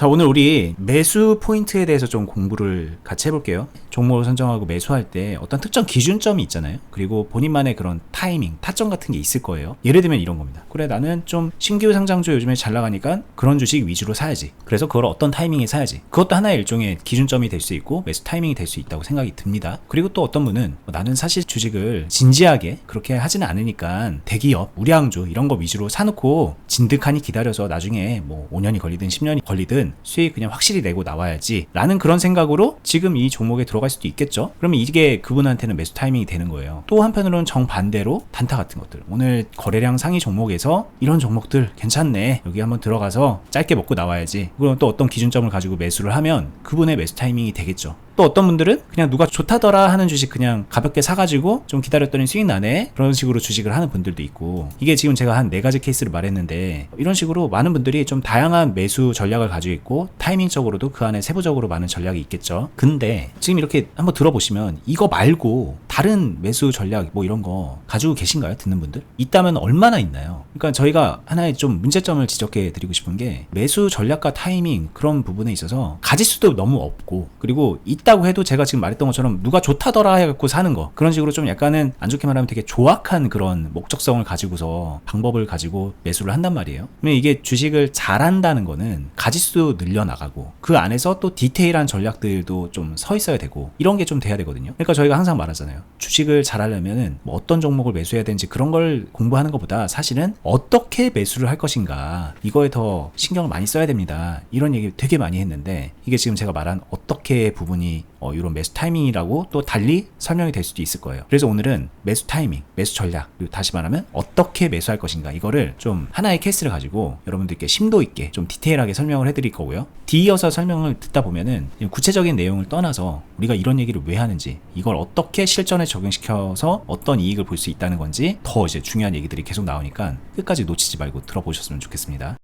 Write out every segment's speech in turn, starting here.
자, 오늘 우리 매수 포인트에 대해서 좀 공부를 같이 해볼게요. 종목을 선정하고 매수할 때 어떤 특정 기준점이 있잖아요. 그리고 본인만의 그런 타이밍, 타점 같은 게 있을 거예요. 예를 들면 이런 겁니다. 그래, 나는 좀 신규 상장주 요즘에 잘 나가니까 그런 주식 위주로 사야지. 그래서 그걸 어떤 타이밍에 사야지. 그것도 하나의 일종의 기준점이 될 수 있고 매수 타이밍이 될 수 있다고 생각이 듭니다. 그리고 또 어떤 분은 나는 사실 주식을 진지하게 그렇게 하지는 않으니까 대기업, 우량주 이런 거 위주로 사놓고 진득하니 기다려서 나중에 뭐 5년이 걸리든 10년이 걸리든 수익 그냥 확실히 내고 나와야지 라는 그런 생각으로 지금 이 종목에 들어갈 수도 있겠죠. 그러면 이게 그분한테는 매수 타이밍이 되는 거예요. 또 한편으로는 정반대로 단타 같은 것들, 오늘 거래량 상위 종목에서 이런 종목들 괜찮네, 여기 한번 들어가서 짧게 먹고 나와야지, 그럼 또 어떤 기준점을 가지고 매수를 하면 그분의 매수 타이밍이 되겠죠. 또 어떤 분들은 그냥 누가 좋다더라 하는 주식 그냥 가볍게 사가지고 좀 기다렸더니 수익 나네, 그런 식으로 주식을 하는 분들도 있고, 이게 지금 제가 한 4가지 케이스를 말했는데 이런 식으로 많은 분들이 좀 다양한 매수 전략을 가지고 있고 타이밍적으로도 그 안에 세부적으로 많은 전략이 있겠죠. 근데 지금 이렇게 한번 들어보시면 이거 말고 다른 매수 전략 뭐 이런 거 가지고 계신가요? 듣는 분들? 있다면 얼마나 있나요? 그러니까 저희가 하나의 좀 문제점을 지적해 드리고 싶은 게 매수 전략과 타이밍 그런 부분에 있어서 가짓수도 너무 없고, 그리고 있다고 해도 제가 지금 말했던 것처럼 누가 좋다더라 해갖고 사는 거, 그런 식으로 좀 약간은 안 좋게 말하면 되게 조악한 그런 목적성을 가지고서 방법을 가지고 매수를 한단 말이에요. 그러면 이게 주식을 잘한다는 거는 가짓수 늘려나가고 그 안에서 또 디테일한 전략들도 좀 서 있어야 되고 이런 게 좀 돼야 되거든요. 그러니까 저희가 항상 말하잖아요. 주식을 잘하려면은 뭐 어떤 종목을 매수해야 되는지 그런 걸 공부하는 것보다 사실은 어떻게 매수를 할 것인가, 이거에 더 신경을 많이 써야 됩니다. 이런 얘기 되게 많이 했는데 이게 지금 제가 말한 어떻게 부분이 이런 매수 타이밍이라고 또 달리 설명이 될 수도 있을 거예요. 그래서 오늘은 매수 타이밍, 매수 전략, 그리고 다시 말하면 어떻게 매수할 것인가, 이거를 좀 하나의 케이스를 가지고 여러분들께 심도 있게 좀 디테일하게 설명을 해드릴 거고요. 뒤이어서 설명을 듣다 보면은 구체적인 내용을 떠나서 우리가 이런 얘기를 왜 하는지, 이걸 어떻게 실전에 적용시켜서 어떤 이익을 볼 수 있다는 건지 더 이제 중요한 얘기들이 계속 나오니까 끝까지 놓치지 말고 들어보셨으면 좋겠습니다.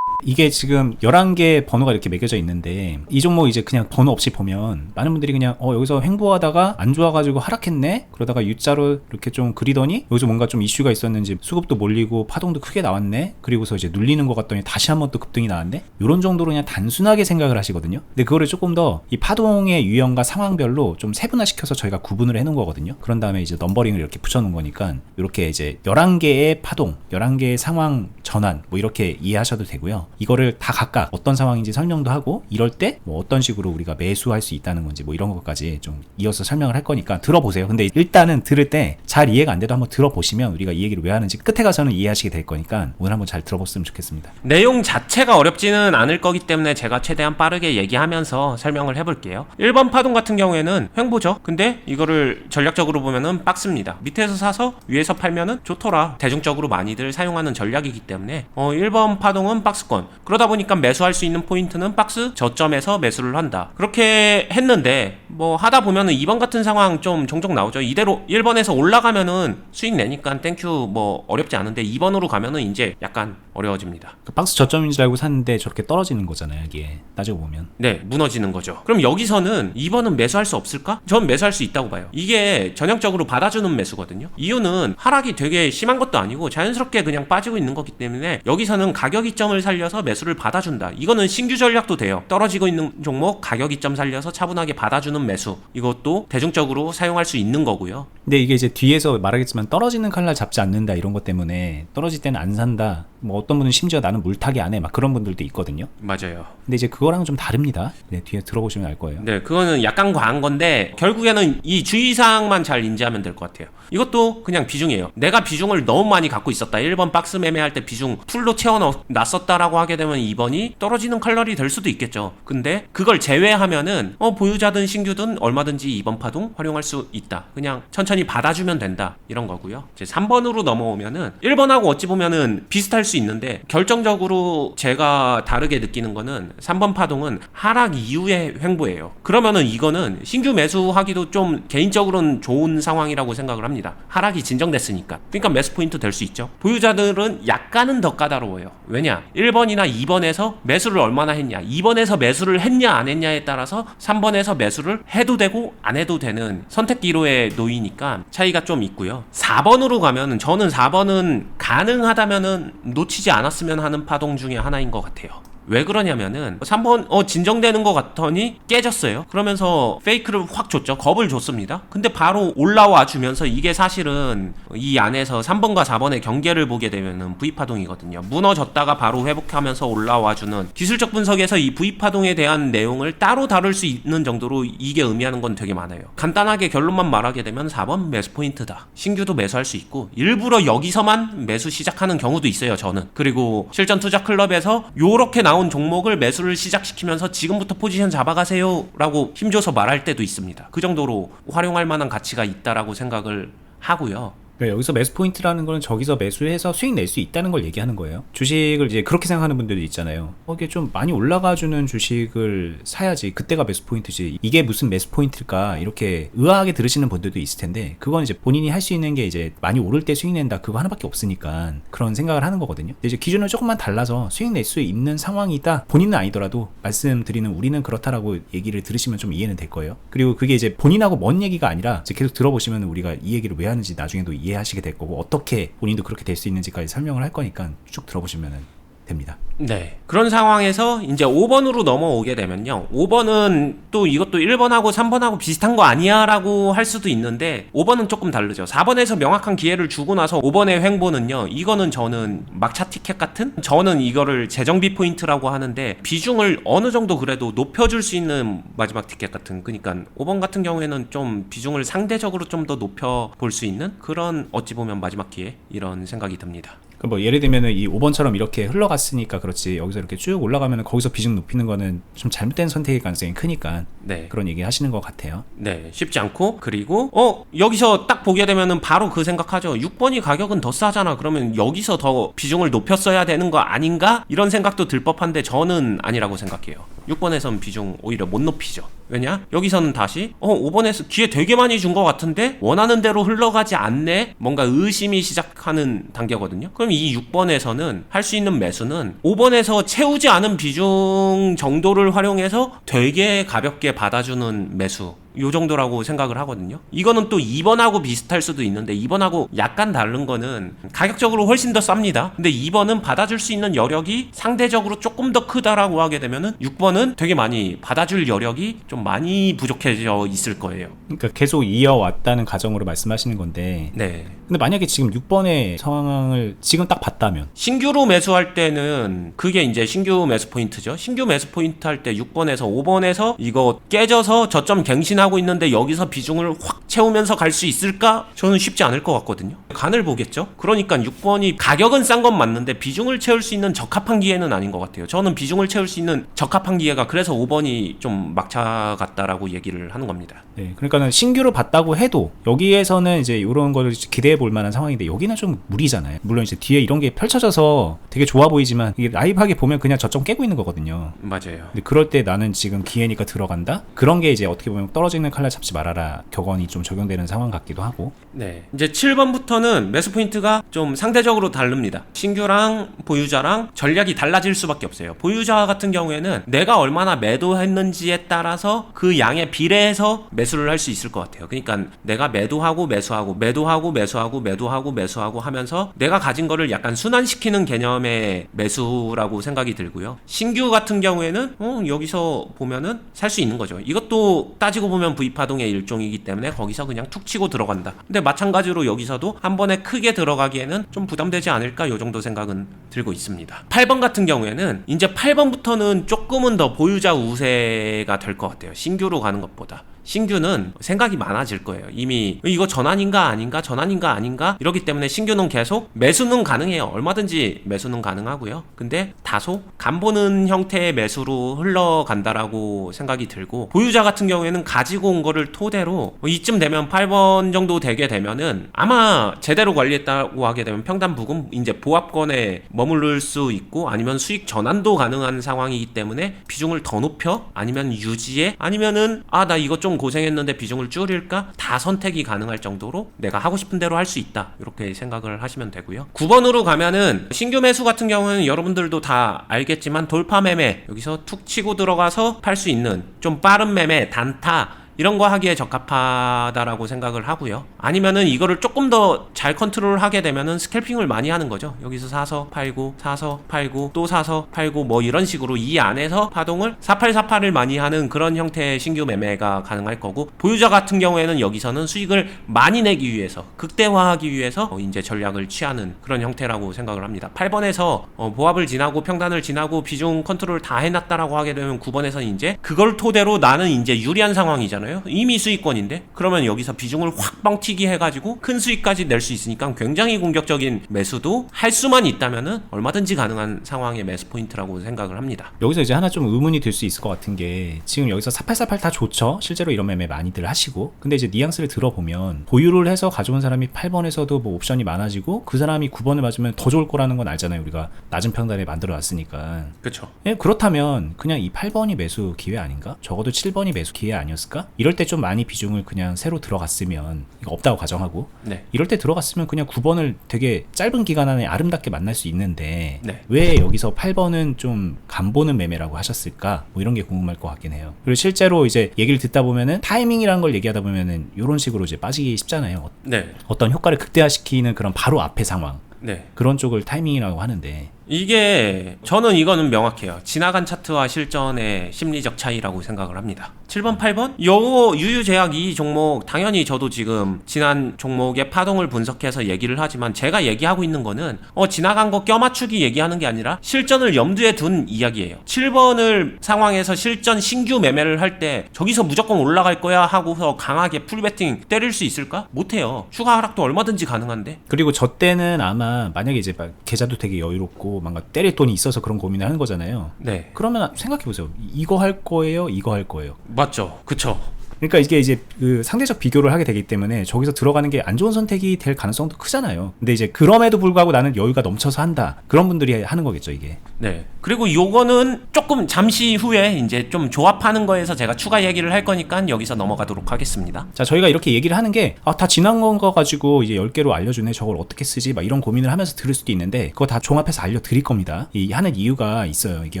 이게 지금 11개 번호가 이렇게 매겨져 있는데 이 종목 이제 그냥 번호 없이 보면 많은 분들이 그냥 여기서 횡보하다가 안 좋아가지고 하락했네, 그러다가 U자로 이렇게 좀 그리더니 여기서 뭔가 좀 이슈가 있었는지 수급도 몰리고 파동도 크게 나왔네, 그리고서 이제 눌리는 것 같더니 다시 한번 또 급등이 나왔네, 이런 정도로 그냥 단순하게 생각을 하시거든요. 근데 그거를 조금 더 이 파동의 유형과 상황별로 좀 세분화시켜서 저희가 구분을 해놓은 거거든요. 그런 다음에 이제 넘버링을 이렇게 붙여놓은 거니까 이렇게 이제 11개의 파동, 11개의 상황 전환 뭐 이렇게 이해하셔도 되고요. 이거를 다 각각 어떤 상황인지 설명도 하고 이럴 때 뭐 어떤 식으로 우리가 매수할 수 있다는 건지 뭐 이런 것까지 좀 이어서 설명을 할 거니까 들어보세요. 근데 일단은 들을 때 잘 이해가 안 돼도 한번 들어보시면 우리가 이 얘기를 왜 하는지 끝에 가서는 이해하시게 될 거니까 오늘 한번 잘 들어봤으면 좋겠습니다. 내용 자체가 어렵지는 않을 거기 때문에 제가 최대한 빠르게 얘기하면서 설명을 해볼게요. 1번 파동 같은 경우에는 횡보죠. 근데 이거를 전략적으로 보면은 박스입니다. 밑에서 사서 위에서 팔면은 좋더라, 대중적으로 많이들 사용하는 전략이기 때문에 1번 파동은 박스권, 그러다 보니까 매수할 수 있는 포인트는 박스 저점에서 매수를 한다, 그렇게 했는데 뭐 하다 보면은 2번 같은 상황 좀 종종 나오죠. 이대로 1번에서 올라가면은 수익 내니까 땡큐, 뭐 어렵지 않은데 2번으로 가면은 이제 약간 어려워집니다. 그 박스 저점인 줄 알고 샀는데 저렇게 떨어지는 거잖아요. 이게 따지고 보면 네, 무너지는 거죠. 그럼 여기서는 2번은 매수할 수 없을까? 전 매수할 수 있다고 봐요. 이게 전형적으로 받아주는 매수거든요. 이유는 하락이 되게 심한 것도 아니고 자연스럽게 그냥 빠지고 있는 거기 때문에 여기서는 가격 이점을 살려서 매수를 받아준다. 이거는 신규 전략도 돼요. 떨어지고 있는 종목 가격 이점 살려서 차분하게 받아주는 매수, 이것도 대중적으로 사용할 수 있는 거고요. 근데 이게 이제 뒤에서 말하겠지만 떨어지는 칼날 잡지 않는다 이런 것 때문에 떨어질 때는 안 산다, 뭐 어떤 분은 심지어 나는 물타기 안 해, 막 그런 분들도 있거든요. 맞아요. 근데 이제 그거랑 좀 다릅니다. 네, 뒤에 들어보시면 알 거예요. 네, 그거는 약간 과한 건데 결국에는 이 주의사항만 잘 인지하면 될 것 같아요. 이것도 그냥 비중이에요. 내가 비중을 너무 많이 갖고 있었다, 1번 박스 매매할 때 비중 풀로 채워놨었다라고 하게 되면 2번이 떨어지는 칼날이 될 수도 있겠죠. 근데 그걸 제외하면은 보유자든 신규든 얼마든지 2번 파동 활용할 수 있다, 그냥 천천히 받아주면 된다, 이런 거고요. 이제 3번으로 넘어오면은 1번하고 어찌 보면은 비슷할 수 있는데 결정적으로 제가 다르게 느끼는 거는 3번 파동은 하락 이후의 횡보예요. 그러면은 이거는 신규 매수하기도 좀 개인적으로는 좋은 상황이라고 생각을 합니다. 하락이 진정됐으니까. 그러니까 매수 포인트 될 수 있죠. 보유자들은 약간은 더 까다로워요. 왜냐? 1번이나 2번에서 매수를 얼마나 했냐, 2번에서 매수를 했냐 안 했냐에 따라서 3번에서 매수를 해도 되고 안 해도 되는 선택기로에 놓이니까 차이가 좀 있고요. 4번으로 가면은 저는 4번은 가능하다면은 놓치지 않았으면 하는 파동 중에 하나인 것 같아요. 왜 그러냐면은 3번 진정되는 것 같더니 깨졌어요. 그러면서 페이크를 확 줬죠. 겁을 줬습니다. 근데 바로 올라와 주면서 이게 사실은 이 안에서 3번과 4번의 경계를 보게 되면은 V파동이거든요. 무너졌다가 바로 회복하면서 올라와 주는 기술적 분석에서 이 V파동에 대한 내용을 따로 다룰 수 있는 정도로 이게 의미하는 건 되게 많아요. 간단하게 결론만 말하게 되면 4번 매수 포인트다. 신규도 매수할 수 있고 일부러 여기서만 매수 시작하는 경우도 있어요. 저는. 그리고 실전 투자 클럽에서 요렇게 나온 종목을 매수를 시작시키면서 지금부터 포지션 잡아가세요 라고 힘줘서 말할 때도 있습니다. 그 정도로 활용할 만한 가치가 있다라고 생각을 하고요. 그러니까 여기서 매수 포인트라는 거는 저기서 매수해서 수익 낼 수 있다는 걸 얘기하는 거예요. 주식을 이제 그렇게 생각하는 분들도 있잖아요. 이게 좀 많이 올라가주는 주식을 사야지 그때가 매수 포인트지 이게 무슨 매수 포인트일까 이렇게 의아하게 들으시는 분들도 있을 텐데 그건 이제 본인이 할 수 있는 게 이제 많이 오를 때 수익 낸다 그거 하나밖에 없으니까 그런 생각을 하는 거거든요. 근데 이제 기준을 조금만 달라서 수익 낼 수 있는 상황이다 본인은 아니더라도 말씀드리는 우리는 그렇다라고 얘기를 들으시면 좀 이해는 될 거예요. 그리고 그게 이제 본인하고 먼 얘기가 아니라 이제 계속 들어보시면 우리가 이 얘기를 왜 하는지 나중에도 이해하시게 될 거고 어떻게 본인도 그렇게 될 수 있는지까지 설명을 할 거니까 쭉 들어보시면 됩니다. 네. 그런 상황에서 이제 5번으로 넘어오게 되면요. 5번은 또 이것도 1번하고 3번하고 비슷한 거 아니야 라고 할 수도 있는데 5번은 조금 다르죠. 4번에서 명확한 기회를 주고 나서 5번의 횡보는요. 이거는 저는 막차 티켓 같은? 저는 이거를 재정비 포인트라고 하는데 비중을 어느 정도 그래도 높여줄 수 있는 마지막 티켓 같은. 그러니까 5번 같은 경우에는 좀 비중을 상대적으로 좀 더 높여볼 수 있는 그런 어찌 보면 마지막 기회 이런 생각이 듭니다. 뭐 예를 들면은 이 5번처럼 이렇게 흘러갔으니까 그렇지 여기서 이렇게 쭉 올라가면은 거기서 비중 높이는 거는 좀 잘못된 선택일 가능성이 크니까 네. 그런 얘기 하시는 것 같아요. 네, 쉽지 않고 그리고 여기서 딱 보게 되면은 바로 그 생각하죠. 6번이 가격은 더 싸잖아. 그러면 여기서 더 비중을 높였어야 되는 거 아닌가? 이런 생각도 들 법한데 저는 아니라고 생각해요. 6번에선 비중 오히려 못 높이죠. 왜냐? 여기서는 다시 5번에서 기회 되게 많이 준 것 같은데 원하는 대로 흘러가지 않네? 뭔가 의심이 시작하는 단계거든요. 그럼 이 6번에서는 할 수 있는 매수는 5번에서 채우지 않은 비중 정도를 활용해서 되게 가볍게 받아주는 매수 요 정도라고 생각을 하거든요. 이거는 또 2번하고 비슷할 수도 있는데 2번하고 약간 다른 거는 가격적으로 훨씬 더 쌉니다. 근데 2번은 받아줄 수 있는 여력이 상대적으로 조금 더 크다라고 하게 되면은 6번은 되게 많이 받아줄 여력이 좀 많이 부족해져 있을 거예요. 그러니까 계속 이어왔다는 가정으로 말씀하시는 건데 네. 근데 만약에 지금 6번의 상황을 지금 딱 봤다면 신규로 매수할 때는 그게 이제 신규 매수 포인트죠. 신규 매수 포인트 할 때 6번에서 5번에서 이거 깨져서 저점 갱신하고 있는데 여기서 비중을 확 채우면서 갈 수 있을까? 저는 쉽지 않을 것 같거든요. 간을 보겠죠. 그러니까 6번이 가격은 싼 건 맞는데 비중을 채울 수 있는 적합한 기회는 아닌 것 같아요. 저는 비중을 채울 수 있는 적합한 기회가 그래서 5번이 좀 막차 같다라고 얘기를 하는 겁니다. 네, 그러니까는 신규로 봤다고 해도 여기에서는 이제 이런 거를 기대해 볼 만한 상황인데 여기는 좀 무리잖아요. 물론 이제 뒤에 이런 게 펼쳐져서 되게 좋아 보이지만 이게 라이브하게 보면 그냥 저점 깨고 있는 거거든요. 맞아요. 근데 그럴 때 나는 지금 기회니까 들어간다? 그런 게 이제 어떻게 보면 떨어지는 칼날 잡지 말아라 격언이 좀 적용되는 상황 같기도 하고. 네. 이제 7번부터는 매수 포인트가 좀 상대적으로 다릅니다. 신규랑 보유자랑 전략이 달라질 수밖에 없어요. 보유자 같은 경우에는 내가 얼마나 매도했는지에 따라서 그 양에 비례해서 매수를 할 수 있을 것 같아요. 그러니까 내가 매도하고 매수하고 매도하고 매수하고 매도하고 매수하고 하면서 내가 가진 거를 약간 순환시키는 개념의 매수라고 생각이 들고요. 신규 같은 경우에는 여기서 보면은 살 수 있는 거죠. 이것도 따지고 보면 V파동의 일종이기 때문에 거기서 그냥 툭 치고 들어간다. 근데 마찬가지로 여기서도 한 번에 크게 들어가기에는 좀 부담되지 않을까 요 정도 생각은 들고 있습니다. 8번 같은 경우에는 이제 8번부터는 조금은 더 보유자 우세가 될 것 같아요. 신규로 가는 것보다. 신규는 생각이 많아질 거예요. 이미 이거 전환인가 아닌가 전환인가 아닌가 이러기 때문에 신규는 계속 매수는 가능해요. 얼마든지 매수는 가능하고요. 근데 다소 간보는 형태의 매수로 흘러간다라고 생각이 들고 보유자 같은 경우에는 가지고 온 거를 토대로 이쯤 되면 8번 정도 되게 되면은 아마 제대로 관리했다고 하게 되면 평단 부근 이제 보합권에 머무를 수 있고 아니면 수익 전환도 가능한 상황이기 때문에 비중을 더 높여 아니면 유지해 아니면은 나 이거 좀 고생했는데 비중을 줄일까? 다 선택이 가능할 정도로 내가 하고 싶은 대로 할 수 있다. 이렇게 생각을 하시면 되고요. 9번으로 가면은 신규 매수 같은 경우는 여러분들도 다 알겠지만 돌파 매매 여기서 툭 치고 들어가서 팔 수 있는 좀 빠른 매매 단타 이런 거 하기에 적합하다라고 생각을 하고요. 아니면은 이거를 조금 더 잘 컨트롤하게 되면은 스캘핑을 많이 하는 거죠. 여기서 사서 팔고 사서 팔고 또 사서 팔고 뭐 이런 식으로 이 안에서 파동을 4848을 많이 하는 그런 형태의 신규 매매가 가능할 거고, 보유자 같은 경우에는 여기서는 수익을 많이 내기 위해서 극대화하기 위해서 이제 전략을 취하는 그런 형태라고 생각을 합니다. 8번에서 보합을 지나고 평단을 지나고 비중 컨트롤 다 해놨다라고 하게 되면 9번에서는 이제 그걸 토대로 나는 이제 유리한 상황이잖아요. 이미 수익권인데 그러면 여기서 비중을 확 뻥튀기 해가지고 큰 수익까지 낼 수 있으니까 굉장히 공격적인 매수도 할 수만 있다면은 얼마든지 가능한 상황의 매수 포인트라고 생각을 합니다. 여기서 이제 하나 좀 의문이 들 수 있을 것 같은 게, 지금 여기서 4848 다 좋죠. 실제로 이런 매매 많이들 하시고, 근데 이제 뉘앙스를 들어보면 보유를 해서 가져온 사람이 8번에서도 뭐 옵션이 많아지고 그 사람이 9번을 맞으면 더 좋을 거라는 건 알잖아요. 우리가 낮은 평단에 만들어 놨으니까. 그렇죠. 예, 그렇다면 그냥 이 8번이 매수 기회 아닌가? 적어도 7번이 매수 기회 아니었을까? 이럴 때 좀 많이 비중을 그냥 새로 들어갔으면, 이거 없다고 가정하고, 네. 이럴 때 들어갔으면 그냥 9번을 되게 짧은 기간 안에 아름답게 만날 수 있는데, 네. 왜 여기서 8번은 좀 간보는 매매라고 하셨을까? 뭐 이런 게 궁금할 것 같긴 해요. 그리고 실제로 이제 얘기를 듣다 보면은 타이밍이라는 걸 얘기하다 보면은 이런 식으로 이제 빠지기 쉽잖아요. 네. 어떤 효과를 극대화시키는 그런 바로 앞의 상황, 네. 그런 쪽을 타이밍이라고 하는데, 이게 저는 이거는 명확해요. 지나간 차트와 실전의 심리적 차이라고 생각을 합니다. 7번, 8번? 요 유유제약 이 종목 당연히 저도 지금 지난 종목의 파동을 분석해서 얘기를 하지만 제가 얘기하고 있는 거는 지나간 거 껴맞추기 얘기하는 게 아니라 실전을 염두에 둔 이야기예요. 7번을 상황에서 실전 신규 매매를 할 때 저기서 무조건 올라갈 거야 하고서 강하게 풀베팅 때릴 수 있을까? 못해요. 추가 하락도 얼마든지 가능한데. 그리고 저 때는 아마 만약에 이제 막 계좌도 되게 여유롭고 뭔가 때릴 돈이 있어서 그런 고민을 하는 거잖아요. 네. 그러면 생각해보세요. 이거 할 거예요? 이거 할 거예요? 맞죠. 그쵸. 그러니까 이게 이제 그 상대적 비교를 하게 되기 때문에 저기서 들어가는 게 안 좋은 선택이 될 가능성도 크잖아요. 근데 이제 그럼에도 불구하고 나는 여유가 넘쳐서 한다. 그런 분들이 하는 거겠죠, 이게. 네. 그리고 요거는 조금 잠시 후에 이제 좀 조합하는 거에서 제가 추가 얘기를 할 거니까 여기서 넘어가도록 하겠습니다. 자, 저희가 이렇게 얘기를 하는 게, 다 지난 거 가지고 이제 10개로 알려주네. 저걸 어떻게 쓰지? 막 이런 고민을 하면서 들을 수도 있는데, 그거 다 종합해서 알려드릴 겁니다. 이 하는 이유가 있어요. 이게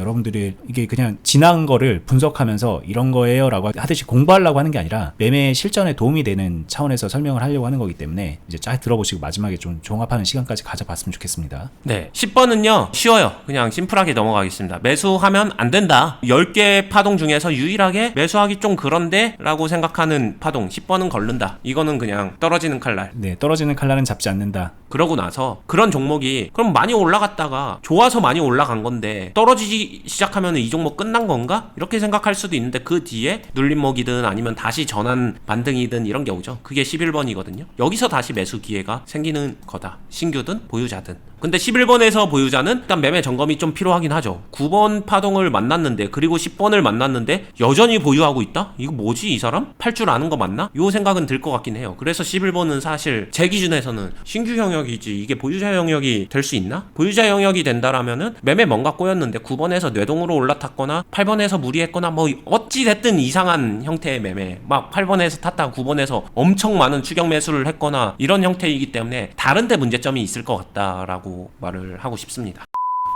여러분들이 이게 그냥 지난 거를 분석하면서 이런 거예요 라고 하듯이 공부하려고 하는 게 아니라 매매 실전에 도움이 되는 차원에서 설명을 하려고 하는 거기 때문에 이제 쫙 들어보시고 마지막에 좀 종합하는 시간까지 가져봤으면 좋겠습니다. 네. 10번은요, 쉬워요. 그냥 심플하게 넘어가겠습니다. 매수하면 안 된다. 10개 파동 중에서 유일하게 매수하기 좀 그런데 라고 생각하는 파동 10번은 걸른다. 이거는 그냥 떨어지는 칼날. 네, 떨어지는 칼날은 잡지 않는다. 그러고 나서 그런 종목이 그럼 많이 올라갔다가 좋아서 많이 올라간 건데 떨어지기 시작하면 이 종목 끝난 건가? 이렇게 생각할 수도 있는데 그 뒤에 눌림목이든 아니면 다시 전환 반등이든 이런 게 오죠. 그게 11번이거든요. 여기서 다시 매수 기회가 생기는 거다. 신규든 보유자든. 근데 11번에서 보유자는 일단 매매 점검이 좀 필요하긴 하죠. 9번 파동을 만났는데 그리고 10번을 만났는데 여전히 보유하고 있다? 이거 뭐지 이 사람? 팔 줄 아는 거 맞나? 요 생각은 들 것 같긴 해요. 그래서 11번은 사실 제 기준에서는 신규 영역이지 이게 보유자 영역이 될 수 있나? 보유자 영역이 된다라면은 매매 뭔가 꼬였는데 9번에서 뇌동으로 올라탔거나 8번에서 무리했거나 뭐 어찌 됐든 이상한 형태의 매매, 막 8번에서 탔다가 9번에서 엄청 많은 추격 매수를 했거나 이런 형태이기 때문에 다른 데 문제점이 있을 것 같다라고 말을 하고 싶습니다.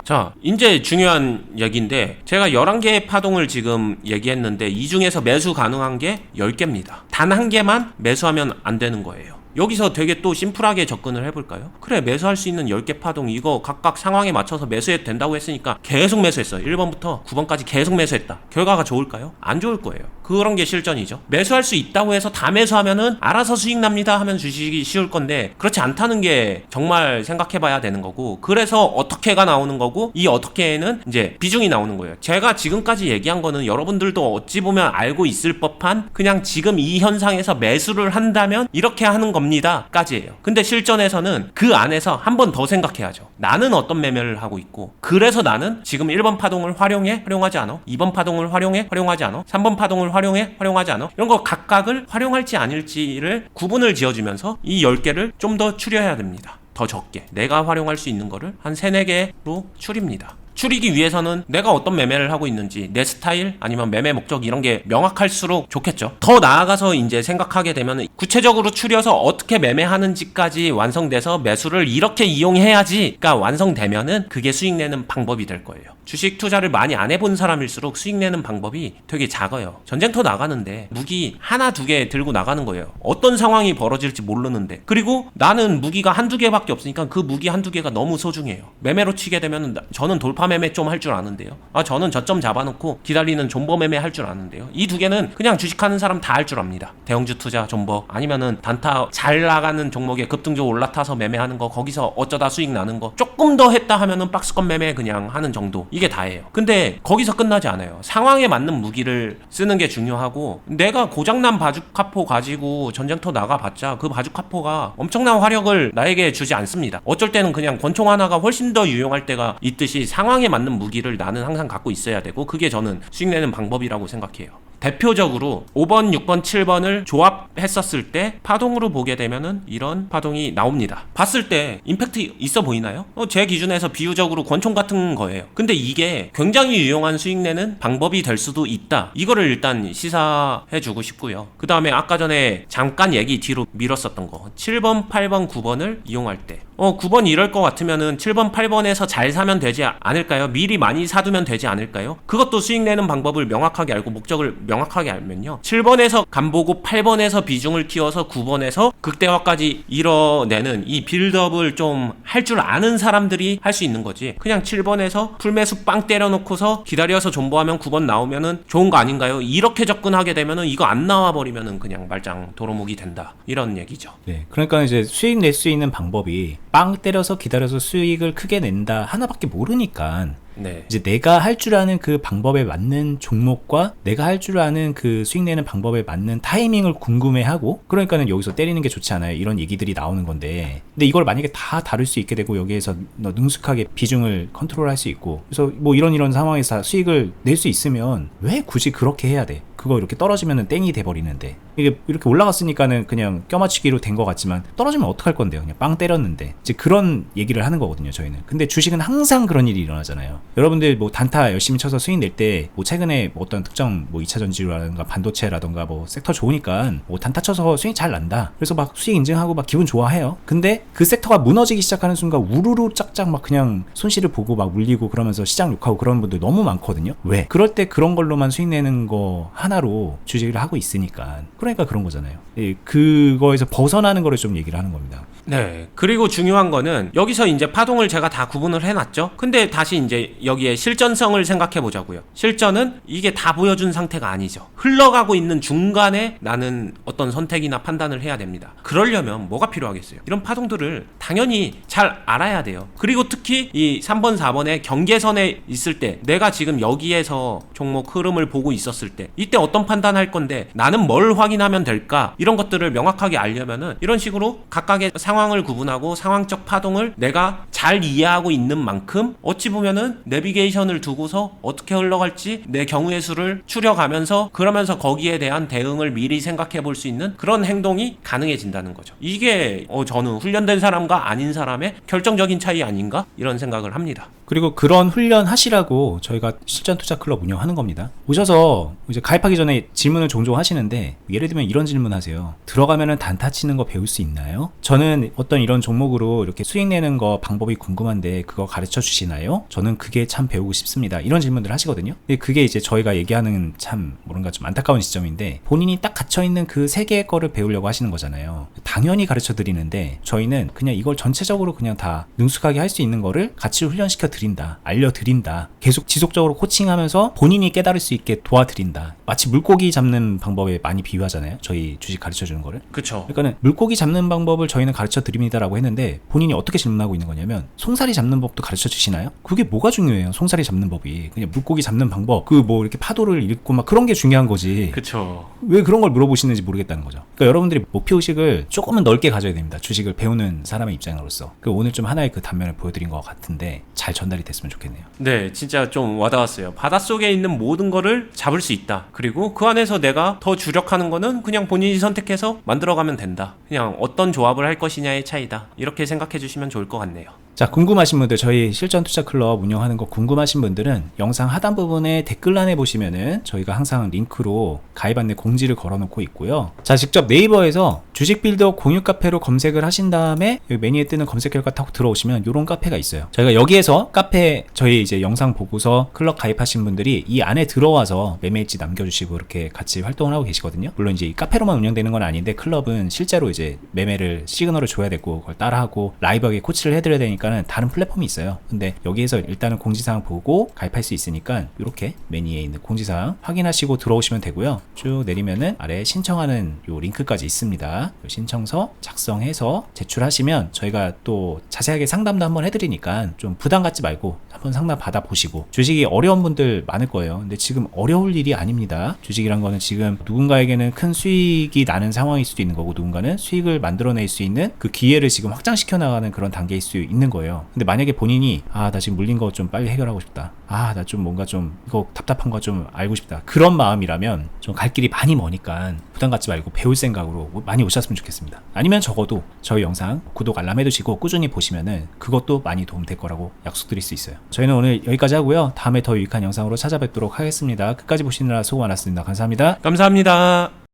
자, 이제 중요한 얘기인데 제가 11개의 파동을 지금 얘기했는데 이 중에서 매수 가능한 게 10개입니다. 단 한 개만 매수하면 안 되는 거예요. 여기서 되게 또 심플하게 접근을 해볼까요? 그래, 매수할 수 있는 10개 파동 이거 각각 상황에 맞춰서 매수해도 된다고 했으니까 계속 매수했어요. 1번부터 9번까지 계속 매수했다. 결과가 좋을까요? 안 좋을 거예요. 그런 게 실전이죠. 매수할 수 있다고 해서 다 매수하면은 알아서 수익 납니다 하면 주식이 쉬울 건데 그렇지 않다는 게 정말 생각해봐야 되는 거고, 그래서 어떻게가 나오는 거고 이 어떻게는 이제 비중이 나오는 거예요. 제가 지금까지 얘기한 거는 여러분들도 어찌 보면 알고 있을 법한 그냥 지금 이 현상에서 매수를 한다면 이렇게 하는 겁니다 까지예요. 근데 실전에서는 그 안에서 한 번 더 생각해야죠. 나는 어떤 매매를 하고 있고 그래서 나는 지금 1번 파동을 활용하지 않아? 2번 파동을 활용하지 않아? 3번 파동을 활용하지 않아? 이런 거 각각을 활용할지 아닐지를 구분을 지어주면서 이 10개를 좀 더 추려야 됩니다. 더 적게. 내가 활용할 수 있는 거를 한 3, 4개로 추립니다. 추리기 위해서는 내가 어떤 매매를 하고 있는지 내 스타일 아니면 매매 목적 이런 게 명확할수록 좋겠죠. 더 나아가서 이제 생각하게 되면 구체적으로 추려서 어떻게 매매하는지까지 완성돼서 매수를 이렇게 이용해야지가 완성되면은 그게 수익 내는 방법이 될 거예요. 주식 투자를 많이 안 해본 사람일수록 수익 내는 방법이 되게 작아요. 전쟁터 나가는데 무기 하나 두 개 들고 나가는 거예요. 어떤 상황이 벌어질지 모르는데. 그리고 나는 무기가 한두 개밖에 없으니까 그 무기 한두 개가 너무 소중해요. 매매로 치게 되면 저는 돌파 매매 좀 할 줄 아는데요. 저는 저점 잡아놓고 기다리는 존버 매매 할 줄 아는데요. 이 두 개는 그냥 주식하는 사람 다 할 줄 압니다. 대형주 투자 존버 아니면은 단타 잘 나가는 종목에 급등적으로 올라타서 매매하는 거, 거기서 어쩌다 수익 나는 거, 조금 더 했다 하면은 박스권 매매 그냥 하는 정도, 이게 다예요. 근데 거기서 끝나지 않아요. 상황에 맞는 무기를 쓰는 게 중요하고, 내가 고장난 바주카포 가지고 전쟁터 나가봤자 그 바주카포가 엄청난 화력을 나에게 주지 않습니다. 어쩔 때는 그냥 권총 하나가 훨씬 더 유용할 때가 있듯이 상황에 맞는 무기를 나는 항상 갖고 있어야 되고, 그게 저는 수익 내는 방법이라고 생각해요. 대표적으로 5번, 6번, 7번을 조합했었을 때 파동으로 보게 되면은 이런 파동이 나옵니다. 봤을 때 임팩트 있어 보이나요? 제 기준에서 비유적으로 권총 같은 거예요. 근데 이게 굉장히 유용한 수익 내는 방법이 될 수도 있다. 이거를 일단 시사해주고 싶고요. 그 다음에 아까 전에 잠깐 얘기 뒤로 밀었었던 거, 7번, 8번, 9번을 이용할 때 9번 이럴 것 같으면은 7번, 8번에서 잘 사면 되지 않을까요? 미리 많이 사두면 되지 않을까요? 그것도 수익 내는 방법을 명확하게 알고 목적을 명확하게 알면요, 7번에서 간보고 8번에서 비중을 키워서 9번에서 극대화까지 이뤄내는 이 빌드업을 좀 할 줄 아는 사람들이 할 수 있는 거지, 그냥 7번에서 풀매수 빵 때려놓고서 기다려서 존버하면 9번 나오면은 좋은 거 아닌가요? 이렇게 접근하게 되면은 이거 안 나와버리면은 그냥 말짱 도루묵이 된다, 이런 얘기죠. 네, 그러니까 이제 수익 낼 수 있는 방법이 빵 때려서 기다려서 수익을 크게 낸다 하나밖에 모르니까, 네. 이제 내가 할 줄 아는 그 방법에 맞는 종목과 내가 할 줄 아는 그 수익 내는 방법에 맞는 타이밍을 궁금해하고, 그러니까는 여기서 때리는 게 좋지 않아요, 이런 얘기들이 나오는 건데, 근데 이걸 만약에 다 다룰 수 있게 되고 여기에서 능숙하게 비중을 컨트롤할 수 있고, 그래서 뭐 이런 상황에서 수익을 낼 수 있으면 왜 굳이 그렇게 해야 돼? 그거 이렇게 떨어지면은 땡이 돼버리는데, 이게 이렇게 올라갔으니까는 그냥 껴맞추기로 된 것 같지만 떨어지면 어떡할 건데요? 그냥 빵 때렸는데. 이제 그런 얘기를 하는 거거든요, 저희는. 근데 주식은 항상 그런 일이 일어나잖아요. 여러분들 뭐 단타 열심히 쳐서 수익 낼 때 뭐 최근에 뭐 어떤 특정 뭐 2차 전지라든가 반도체라든가 뭐 섹터 좋으니까 뭐 단타 쳐서 수익 잘 난다, 그래서 막 수익 인증하고 막 기분 좋아해요. 근데 그 섹터가 무너지기 시작하는 순간 우르르 짝짝 막 그냥 손실을 보고 막 울리고 그러면서 시장 욕하고 그런 분들 너무 많거든요. 왜? 그럴 때 그런 걸로만 수익 내는 거 하나로 주식을 하고 있으니까. 그러니까 그런 거잖아요. 예, 그거에서 벗어나는 거를 좀 얘기를 하는 겁니다. 네. 그리고 중요한 거는 여기서 이제 파동을 제가 다 구분을 해놨죠. 근데 다시 이제 여기에 실전성을 생각해 보자고요. 실전은 이게 다 보여준 상태가 아니죠. 흘러가고 있는 중간에 나는 어떤 선택이나 판단을 해야 됩니다. 그러려면 뭐가 필요하겠어요? 이런 파동들을 당연히 잘 알아야 돼요. 그리고 특히 이 3번, 4번의 경계선에 있을 때, 내가 지금 여기에서 종목 흐름을 보고 있었을 때 이때 어떤 판단할 건데 나는 뭘 확인하면 될까? 이런 것들을 명확하게 알려면은 이런 식으로 각각의 상황을 구분하고 상황적 파동을 내가 잘 이해하고 있는 만큼 어찌 보면은 내비게이션을 두고서 어떻게 흘러갈지 내 경우의 수를 추려가면서, 그러면서 거기에 대한 대응을 미리 생각해 볼 수 있는 그런 행동이 가능해진다는 거죠. 이게 저는 훈련된 사람과 아닌 사람의 결정적인 차이 아닌가, 이런 생각을 합니다. 그리고 그런 훈련 하시라고 저희가 실전 투자 클럽 운영하는 겁니다. 오셔서 이제 가입하기 전에 질문을 종종 하시는데, 예를 들면 이런 질문 하세요. 들어가면은 단타 치는 거 배울 수 있나요? 저는 어떤 이런 종목으로 이렇게 수익 내는 거 방법이 궁금한데 그거 가르쳐 주시나요? 저는 그게 참 배우고 싶습니다. 이런 질문들 하시거든요. 근데 그게 이제 저희가 얘기하는 참 뭔가 좀 안타까운 지점인데, 본인이 딱 갇혀있는 그 세 개의 거를 배우려고 하시는 거잖아요. 당연히 가르쳐 드리는데 저희는 그냥 이걸 전체적으로 그냥 다 능숙하게 할 수 있는 거를 같이 훈련시켜 드린다, 알려드린다, 계속 지속적으로 코칭하면서 본인이 깨달을 수 있게 도와드린다. 마치 물고기 잡는 방법에 많이 비유하잖아요, 저희 주식 가르쳐 주는 거를. 그쵸. 그러니까는 물고기 잡는 방법을 저희는 가르쳐 드립니다라고 했는데, 본인이 어떻게 질문하고 있는 거냐면 송사리 잡는 법도 가르쳐 주시나요? 그게 뭐가 중요해요? 송사리 잡는 법이 그냥 물고기 잡는 방법, 그 뭐 이렇게 파도를 읽고 막 그런 게 중요한 거지. 그쵸. 왜 그런 걸 물어보시는지 모르겠다는 거죠. 그러니까 여러분들이 목표의식을 조금은 넓게 가져야 됩니다, 주식을 배우는 사람의 입장으로서. 오늘 좀 하나의 그 단면을 보여드린 것 같은데 잘 전달이 됐으면 좋겠네요. 네, 진짜 좀 와닿았어요. 바닷속에 있는 모든 거를 잡을 수 있다. 그리고 그 안에서 내가 더 주력하는 거는 그냥 본인이 선택해서 만들어가면 된다. 그냥 어떤 조합을 할 것이냐의 차이다. 이렇게 생각해 주시면 좋을 것 같네요. 자, 궁금하신 분들, 저희 실전투자클럽 운영하는 거 궁금하신 분들은 영상 하단 부분에 댓글란에 보시면은 저희가 항상 링크로 가입 안내 공지를 걸어놓고 있고요. 자, 직접 네이버에서 주식빌더 공유 카페로 검색을 하신 다음에 여기 메뉴에 뜨는 검색 결과 타고 들어오시면 이런 카페가 있어요. 저희가 여기에서 카페 저희 이제 영상 보고서 클럽 가입하신 분들이 이 안에 들어와서 매매일지 남겨주시고 이렇게 같이 활동을 하고 계시거든요. 물론 이제 이 카페로만 운영되는 건 아닌데 클럽은 실제로 이제 매매를 시그널을 줘야 되고 그걸 따라하고 라이브하게 코치를 해드려야 되니까는 다른 플랫폼이 있어요. 근데 여기에서 일단은 공지사항 보고 가입할 수 있으니까 이렇게 메뉴에 있는 공지사항 확인하시고 들어오시면 되고요. 쭉 내리면은 아래 신청하는 요 링크까지 있습니다. 요 신청서 작성해서 제출하시면 저희가 또 자세하게 상담도 한번 해드리니까 좀 부담 갖지 말고 한번 상담 받아보시고, 주식이 어려운 분들 많을 거예요. 근데 지금 어려울 일이 아닙니다. 주식이란 거는 지금 누군가에게는 큰 수익이 나는 상황일 수도 있는 거고 누군가는 수익을 만들어낼 수 있는 그 기회를 지금 확장시켜 나가는 그런 단계일 수 있는 거예요. 근데 만약에 본인이 나 지금 물린 거 좀 빨리 해결하고 싶다, 나 좀 뭔가 좀 이거 답답한 거 좀 알고 싶다, 그런 마음이라면 좀 갈 길이 많이 머니까 부담 갖지 말고 배울 생각으로 많이 오셨으면 좋겠습니다. 아니면 적어도 저희 영상 구독 알람 해두시고 꾸준히 보시면은 그것도 많이 도움 될 거라고 약속드릴 수 있어요. 저희는 오늘 여기까지 하고요. 다음에 더 유익한 영상으로 찾아뵙도록 하겠습니다. 끝까지 보시느라 수고 많았습니다. 감사합니다. 감사합니다.